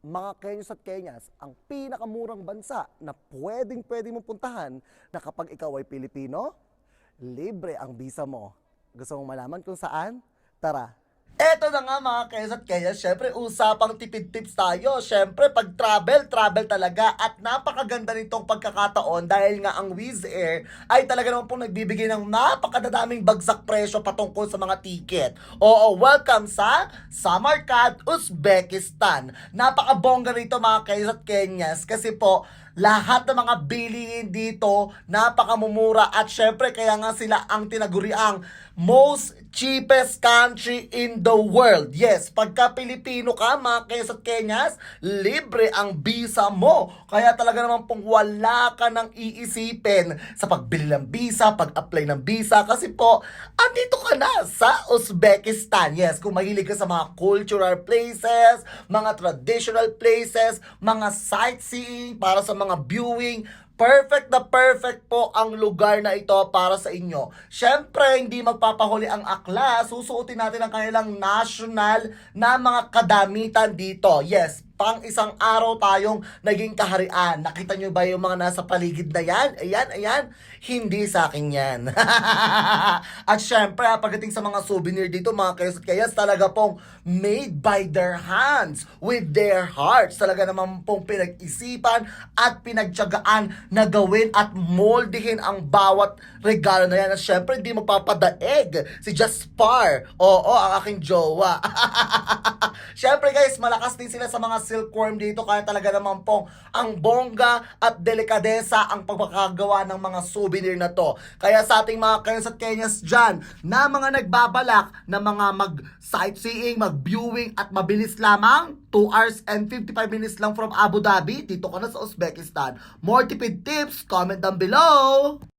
mga Kenyos at Kenyas, ang pinakamurang bansa na pwedeng-pwede mong puntahan na kapag ikaw ay Pilipino, libre ang visa mo. Gusto mong malaman kung saan? Tara! Eto na nga mga Kenyos at Kenyas, syempre usapang tipid tips tayo. Syempre pag travel, travel talaga. At napakaganda nitong pagkakataon dahil nga ang Wizz Air ay talaga naman pong nagbibigay ng napakadaming bagsak presyo patungkol sa mga ticket. Oo, welcome sa Samarkand, Uzbekistan. Napakabongga nito mga Kenyos at Kenyas kasi po lahat ng mga bilihin dito napakamumura at syempre kaya nga sila ang tinaguriang most cheapest country in the world. Yes, pagka Pilipino ka mga Kenyos at Kenyas, libre ang visa mo. Kaya talaga naman pong wala ka nang iisipin sa pagbili ng visa, pag-apply ng visa kasi po, andito ka na sa Uzbekistan. Yes, kung mahilig ka sa mga cultural places, mga traditional places, mga sightseeing para sa mga viewing, perfect na perfect po ang lugar na ito para sa inyo. Siyempre, hindi magpapahuli ang akla. Susuotin natin ang kanilang national na mga kadamitan dito. Yes, pang isang araw tayong naging kaharian. Nakita nyo ba yung mga nasa paligid na yan? Ayan, ayan. Hindi sa akin yan. At syempre, pagdating sa mga souvenir dito, mga Kenyos at Kenyas, talaga pong made by their hands, with their hearts. Talaga naman pong pinag-isipan at pinagtyagaan na gawin at moldihin ang bawat regalo na yan. At syempre, hindi magpapadaig si Jaspar. Oo, ang aking jowa. Syempre guys, malakas din sila sa mga silkworm dito. Kaya talaga naman pong ang bongga at delikadesa ang pagkakagawa ng mga souvenir na to. Kaya sa ating mga Kenyos at Kenyas dyan, na mga nagbabalak na mga mag-sightseeing, mag-viewing at mabilis lamang, 2 hours and 55 minutes lang from Abu Dhabi, dito ka na sa Uzbekistan. More tipid tips, comment down below!